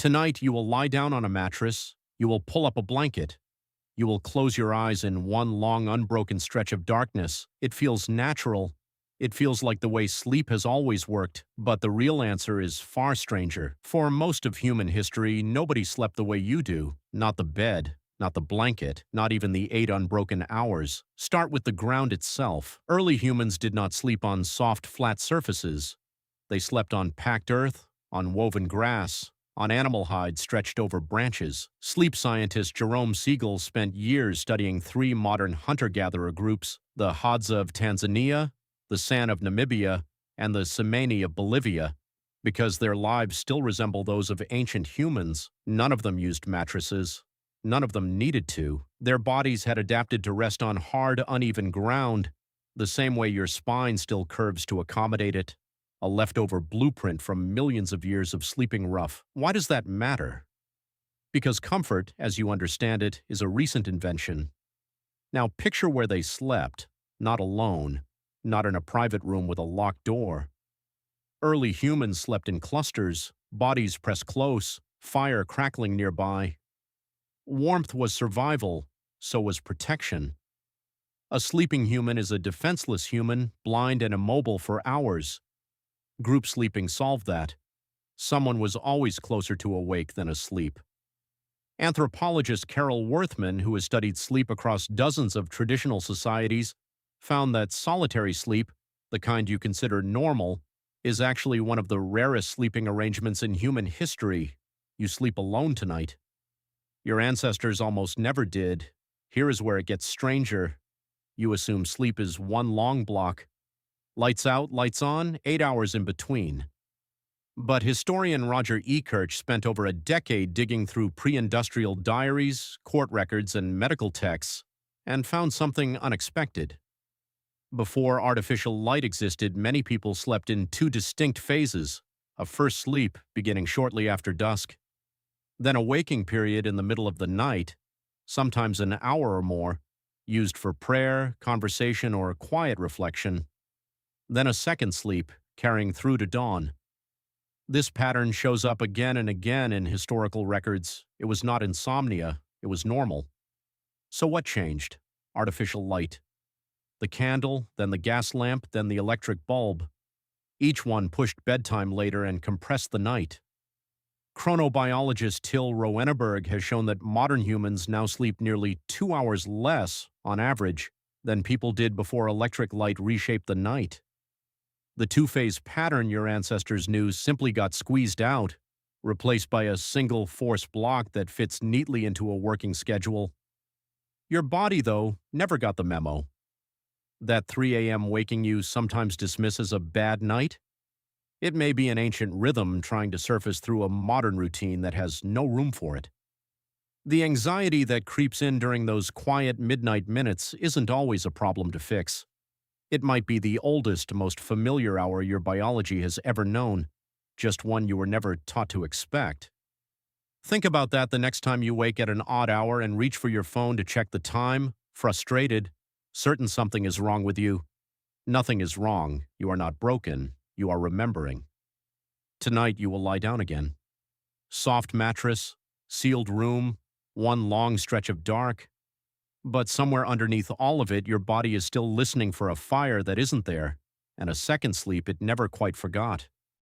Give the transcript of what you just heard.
Tonight, you will lie down on a mattress, you will pull up a blanket, you will close your eyes in one long, unbroken stretch of darkness. It feels natural. It feels like the way sleep has always worked, but the real answer is far stranger. For most of human history, nobody slept the way you do. Not the bed, not the blanket, not even the 8 unbroken hours. Start with the ground itself. Early humans did not sleep on soft, flat surfaces. They slept on packed earth, on woven grass, on animal hide stretched over branches. Sleep scientist Jerome Siegel spent years studying 3 modern hunter-gatherer groups, the Hadza of Tanzania, the San of Namibia, and the Tsimane of Bolivia. Because their lives still resemble those of ancient humans, none of them used mattresses. None of them needed to. Their bodies had adapted to rest on hard, uneven ground, the same way your spine still curves to accommodate it. A leftover blueprint from millions of years of sleeping rough. Why does that matter? Because comfort, as you understand it, is a recent invention. Now picture where they slept, not alone, not in a private room with a locked door. Early humans slept in clusters, bodies pressed close, fire crackling nearby. Warmth was survival, so was protection. A sleeping human is a defenseless human, blind and immobile for hours. Group sleeping solved that. Someone was always closer to awake than asleep. Anthropologist Carol Worthman, who has studied sleep across dozens of traditional societies, found that solitary sleep, the kind you consider normal, is actually one of the rarest sleeping arrangements in human history. You sleep alone tonight. Your ancestors almost never did. Here is where it gets stranger. You assume sleep is one long block. Lights out, lights on, 8 hours in between. But historian Roger Ekirch spent over a decade digging through pre-industrial diaries, court records, and medical texts, and found something unexpected. Before artificial light existed, many people slept in 2 distinct phases: a first sleep, beginning shortly after dusk, then a waking period in the middle of the night, sometimes an hour or more, used for prayer, conversation, or quiet reflection, then a second sleep, carrying through to dawn. This pattern shows up again and again in historical records. It was not insomnia, it was normal. So what changed? Artificial light. The candle, then the gas lamp, then the electric bulb. Each one pushed bedtime later and compressed the night. Chronobiologist Till Roenneberg has shown that modern humans now sleep nearly 2 hours less, on average, than people did before electric light reshaped the night. The 2-phase pattern your ancestors knew simply got squeezed out, replaced by a single force block that fits neatly into a working schedule. Your body, though, never got the memo. That 3 a.m. waking you sometimes dismiss as a bad night? It may be an ancient rhythm trying to surface through a modern routine that has no room for it. The anxiety that creeps in during those quiet midnight minutes isn't always a problem to fix. It might be the oldest, most familiar hour your biology has ever known, just one you were never taught to expect. Think about that the next time you wake at an odd hour and reach for your phone to check the time, frustrated, certain something is wrong with you. Nothing is wrong. You are not broken. You are remembering. Tonight you will lie down again. Soft mattress, sealed room, one long stretch of dark. But somewhere underneath all of it, your body is still listening for a fire that isn't there, and a second sleep it never quite forgot.